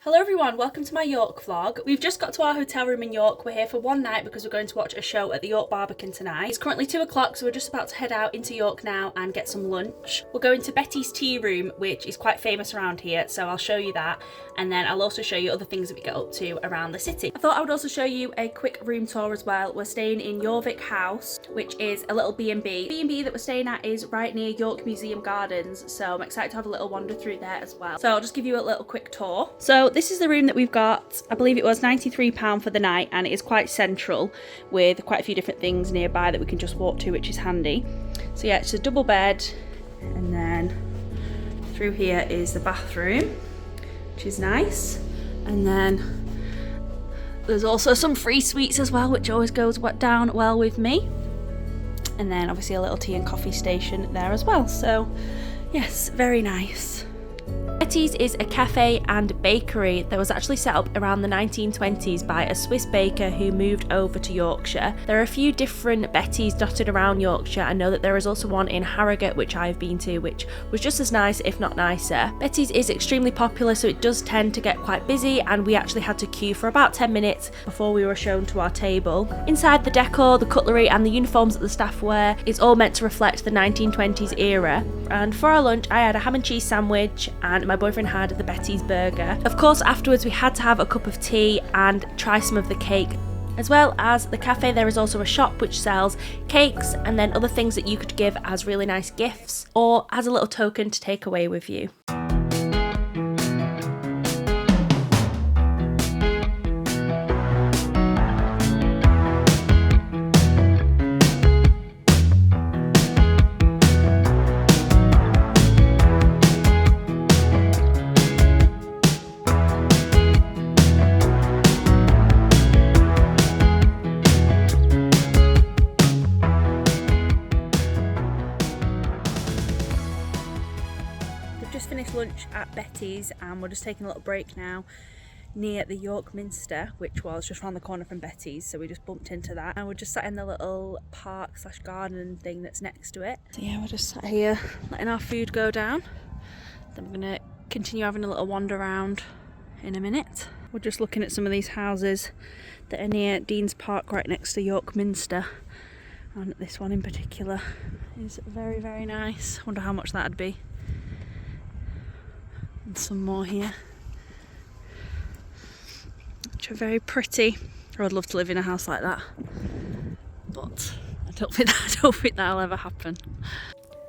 Hello everyone, welcome to my York vlog. We've just got to our hotel room in York. We're here for one night because we're going to watch a show at the York Barbican tonight. It's currently 2 o'clock, so we're just about to head out into York now and get some lunch. We're going to Betty's Tea Room, which is quite famous around here, so I'll show you that. And then I'll also show you other things that we get up to around the city. I thought I would also show you a quick room tour as well. We're staying in York House, which is a little B&B. B&B that we're staying at is right near York Museum Gardens, so I'm excited to have a little wander through there as well. So I'll just give you a little quick tour. So this is the room that we've got. I believe it was £93 for the night, and it is quite central with quite a few different things nearby that we can just walk to, which is handy. So yeah, it's a double bed, and then through here is the bathroom, which is nice. And then there's also some free sweets as well, which always goes down well with me. And then obviously a little tea and coffee station there as well. So yes, very nice. Betty's is a cafe and bakery that was actually set up around the 1920s by a Swiss baker who moved over to Yorkshire. There are a few different Betty's dotted around Yorkshire. I know that there is also one in Harrogate, which I've been to, which was just as nice, if not nicer. Betty's is extremely popular, so it does tend to get quite busy, and we actually had to queue for about 10 minutes before we were shown to our table. Inside, the decor, the cutlery and the uniforms that the staff wear is all meant to reflect the 1920s era. And for our lunch, I had a ham and cheese sandwich, and my boyfriend had the Betty's burger. Of course, afterwards we had to have a cup of tea and try some of the cake. As well as the cafe, there is also a shop which sells cakes and then other things that you could give as really nice gifts or as a little token to take away with you. Just finished lunch at Betty's and we're just taking a little break now near the York Minster, which was just around the corner from Betty's, so we just bumped into that and we're just sat in the little park slash garden thing that's next to it. So yeah, we're just sat here letting our food go down. Then we're gonna continue having a little wander around in a minute. We're just looking at some of these houses that are near Dean's Park right next to York Minster, and this one in particular is very, very nice. Wonder how much that'd be. And some more here, which are very pretty. I would love to live in a house like that, but I don't think that'll ever happen.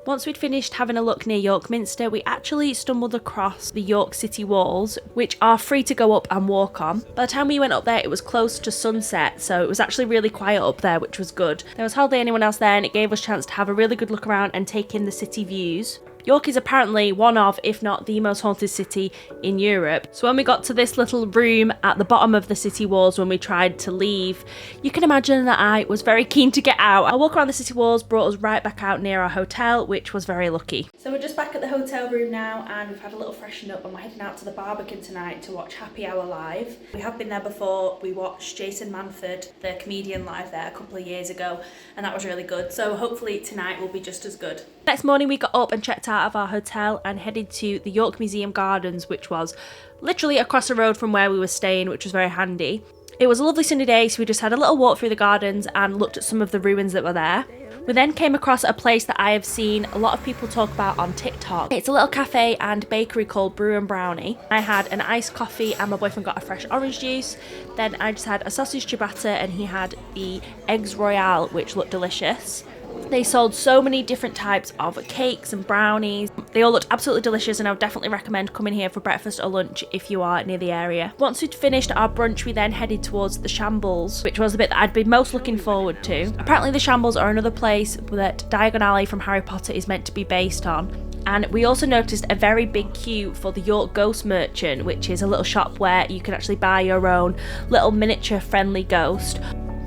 Once we'd finished having a look near York Minster, we actually stumbled across the York City walls, which are free to go up and walk on. By the time we went up there, it was close to sunset, so it was actually really quiet up there, which was good. There was hardly anyone else there, and it gave us a chance to have a really good look around and take in the city views. York is apparently one of, if not the most haunted city in Europe. So when we got to this little room at the bottom of the city walls when we tried to leave, you can imagine that I was very keen to get out. Our walk around the city walls brought us right back out near our hotel, which was very lucky. So we're just back at the hotel room now, and we've had a little freshen up, and we're heading out to the Barbican tonight to watch Happy Hour live. We have been there before. We watched Jason Manford, the comedian, live there a couple of years ago, and that was really good. So hopefully tonight will be just as good. Next morning we got up and checked out of our hotel and headed to the York Museum Gardens, which was literally across the road from where we were staying, which was very handy. It was a lovely sunny day, so we just had a little walk through the gardens and looked at some of the ruins that were there. We then came across a place that I have seen a lot of people talk about on TikTok. It's a little cafe and bakery called Brew and Brownie. I had an iced coffee and my boyfriend got a fresh orange juice. Then I just had a sausage ciabatta and he had the eggs royale, which looked delicious. They sold so many different types of cakes and brownies. They all looked absolutely delicious, and I would definitely recommend coming here for breakfast or lunch if you are near the area. Once we'd finished our brunch, we then headed towards the Shambles, which was the bit that I'd been most looking forward to. Apparently the Shambles are another place that Diagon Alley from Harry Potter is meant to be based on. And we also noticed a very big queue for the York Ghost Merchant, which is a little shop where you can actually buy your own little miniature friendly ghost.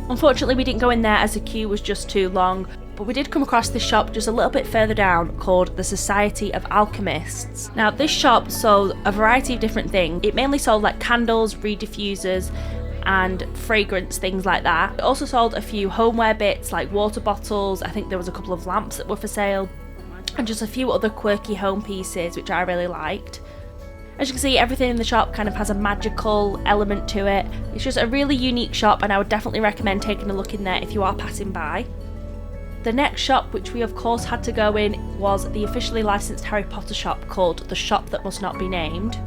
Unfortunately, we didn't go in there as the queue was just too long, but we did come across this shop just a little bit further down called the Society of Alchemists. Now, this shop sold a variety of different things. It mainly sold like candles, reed diffusers, and fragrance, things like that. It also sold a few homeware bits like water bottles. I think there was a couple of lamps that were for sale, and just a few other quirky home pieces which I really liked. As you can see, everything in the shop kind of has a magical element to it. It's just a really unique shop, and I would definitely recommend taking a look in there if you are passing by. The next shop, which we of course had to go in, was the officially licensed Harry Potter shop called The Shop That Must Not Be Named.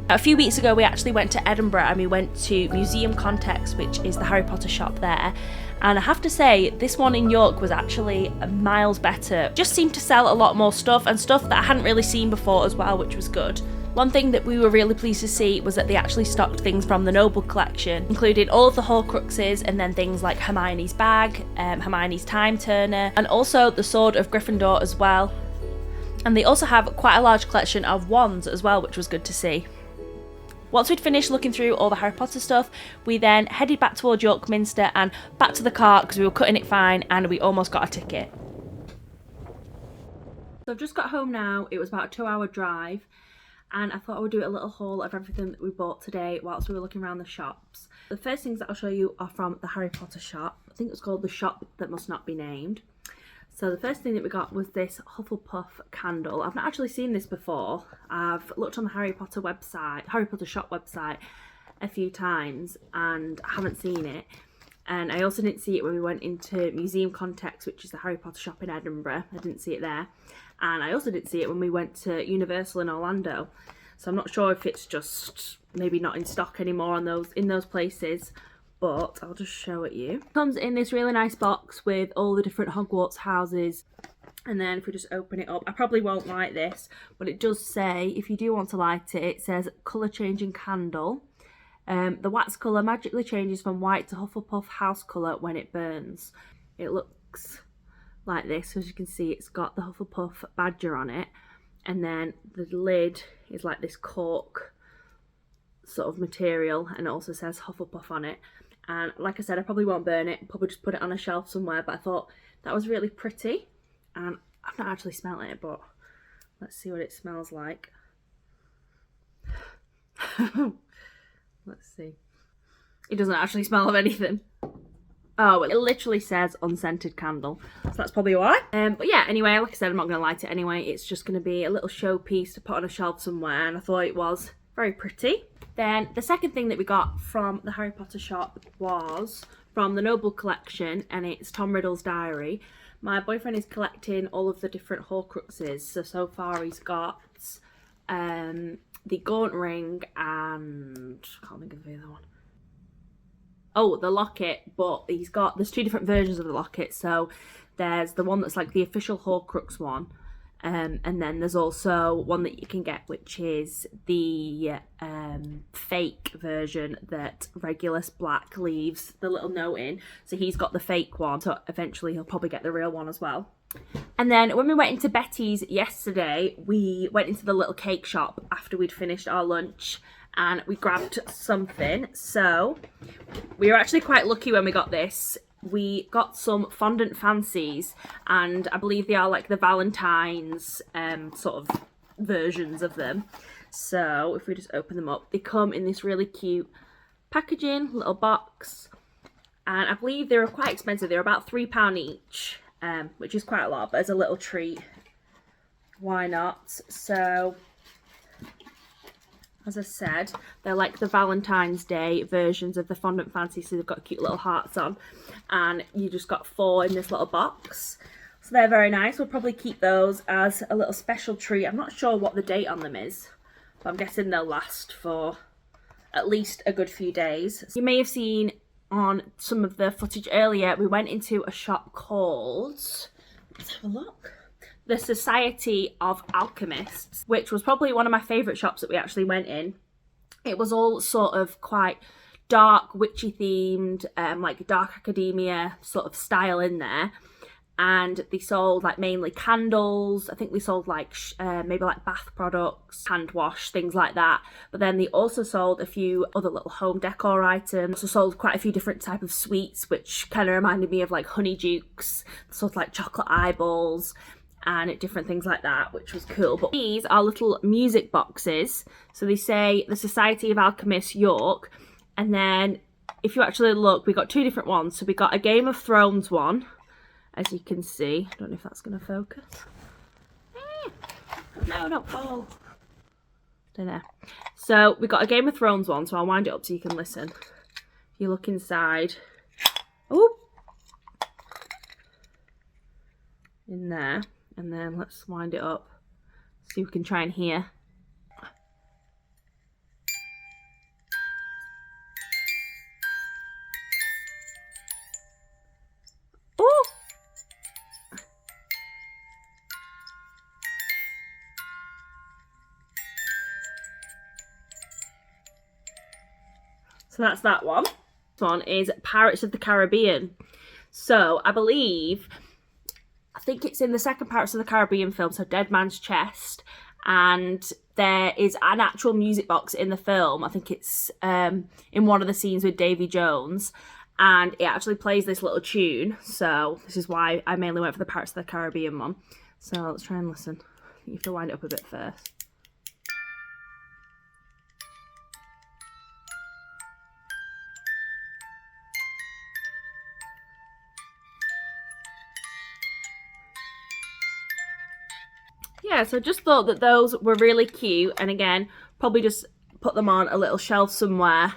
A few weeks ago we actually went to Edinburgh and we went to Museum Context, which is the Harry Potter shop there. And I have to say, this one in York was actually miles better. Just seemed to sell a lot more stuff, and stuff that I hadn't really seen before as well, which was good. One thing that we were really pleased to see was that they actually stocked things from the Noble collection, including all of the Horcruxes, and then things like Hermione's bag, Hermione's time turner, and also the Sword of Gryffindor as well. And they also have quite a large collection of wands as well, which was good to see. Once we'd finished looking through all the Harry Potter stuff, we then headed back towards York Minster and back to the car because we were cutting it fine and we almost got a ticket. So I've just got home now. It was about a 2-hour drive, and I thought I would do a little haul of everything that we bought today whilst we were looking around the shops. The first things that I'll show you are from the Harry Potter shop. I think it's called The Shop That Must Not Be Named. So the first thing that we got was this Hufflepuff candle. I've not actually seen this before. I've looked on the Harry Potter shop website a few times and I haven't seen it. And I also didn't see it when we went into Museum Context, which is the Harry Potter shop in Edinburgh. I didn't see it there. And I also didn't see it when we went to Universal in Orlando. So I'm not sure if it's just maybe not in stock anymore in those places. But I'll just show it you. It comes in this really nice box with all the different Hogwarts houses. And then if we just open it up, I probably won't light this, but it does say, if you do want to light it, it says colour changing candle. The wax colour magically changes from white to Hufflepuff house colour when it burns. It looks like this. As you can see, it's got the Hufflepuff badger on it. And then the lid is like this cork sort of material, and it also says Hufflepuff on it. And like I said, I probably won't burn it, probably just put it on a shelf somewhere, but I thought that was really pretty. And I've not actually smelled it, but let's see what it smells like. Let's see. It doesn't actually smell of anything. Oh, it literally says unscented candle, so that's probably why. But yeah, anyway, like I said, I'm not going to light it anyway. It's just going to be a little showpiece to put on a shelf somewhere, and I thought it was very pretty. Then the second thing that we got from the Harry Potter shop was from the Noble collection, and it's Tom Riddle's diary. My boyfriend is collecting all of the different Horcruxes, so far he's got the Gaunt Ring and I can't think of the other one. Oh, the locket, but there's two different versions of the locket. So there's the one that's like the official Horcrux one, and then there's also one that you can get, which is the fake version that Regulus Black leaves the little note in. So he's got the fake one, so eventually he'll probably get the real one as well. And then when we went into Betty's yesterday, we went into the little cake shop after we'd finished our lunch, and we grabbed something. So we were actually quite lucky when we got this. We got some fondant fancies, and I believe they are like the Valentine's sort of versions of them. So if we just open them up, they come in this really cute packaging, little box, and I believe they were quite expensive. They were about £3 each, which is quite a lot, but as a little treat, why not? So as I said, they're like the Valentine's Day versions of the fondant fancy, so they've got cute little hearts on, and you just got 4 in this little box. So they're very nice. We'll probably keep those as a little special treat. I'm not sure what the date on them is, but I'm guessing they'll last for at least a good few days. You may have seen on some of the footage earlier, we went into a shop called, let's have a look, the Society of Alchemists, which was probably one of my favourite shops that we actually went in. It was all sort of quite dark, witchy themed, like dark academia sort of style in there. And they sold like mainly candles. I think they sold like maybe like bath products, hand wash, things like that. But then they also sold a few other little home decor items. Also sold quite a few different type of sweets, which kind of reminded me of like honeydukes, sort of like chocolate eyeballs, and different things like that, which was cool. But these are little music boxes. So they say the Society of Alchemists York. And then if you actually look, we got 2 different ones. So we got a Game of Thrones one, as you can see. I don't know if that's going to focus. No, don't fall. Don't know. So we got a Game of Thrones one, so I'll wind it up so you can listen. If you look inside. Oh! In there. And then let's wind it up so you can try and hear. Oh! So that's that one. This one is Pirates of the Caribbean. So I think it's in the second Pirates of the Caribbean film, so Dead Man's Chest, and there is an actual music box in the film. I think it's in one of the scenes with Davy Jones, and it actually plays this little tune, so this is why I mainly went for the Pirates of the Caribbean one. So let's try and listen. You have to wind it up a bit first. Yeah, so I just thought that those were really cute, and again, probably just put them on a little shelf somewhere.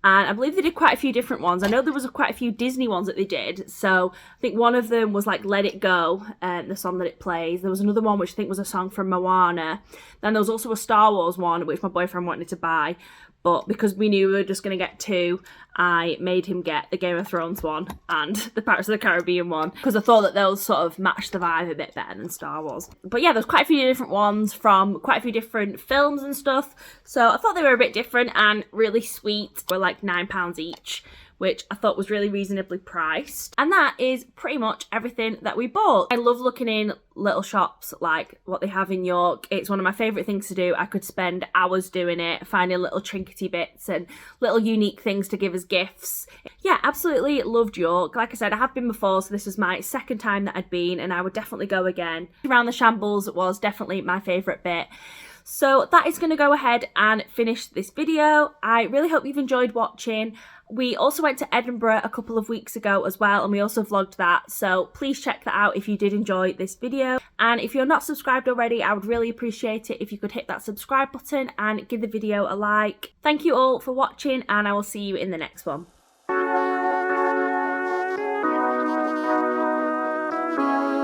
And I believe they did quite a few different ones. I know there was quite a few Disney ones that they did. So I think one of them was like Let It Go, the song that it plays. There was another one which I think was a song from Moana. Then there was also a Star Wars one which my boyfriend wanted to buy. But because we knew we were just going to get two, I made him get the Game of Thrones one and the Pirates of the Caribbean one, because I thought that those sort of matched the vibe a bit better than Star Wars. But yeah, there's quite a few different ones from quite a few different films and stuff. So I thought they were a bit different and really sweet. They were like £9 each, which I thought was really reasonably priced. And that is pretty much everything that we bought. I love looking in little shops like what they have in York. It's one of my favourite things to do. I could spend hours doing it, finding little trinkety bits and little unique things to give as gifts. Yeah, absolutely loved York. Like I said, I have been before, so this was my second time that I'd been, and I would definitely go again. Around the Shambles was definitely my favourite bit. So that is going to go ahead and finish this video. I really hope you've enjoyed watching. We also went to Edinburgh a couple of weeks ago as well, and we also vlogged that. So please check that out if you did enjoy this video. And if you're not subscribed already, I would really appreciate it if you could hit that subscribe button and give the video a like. Thank you all for watching, and I will see you in the next one.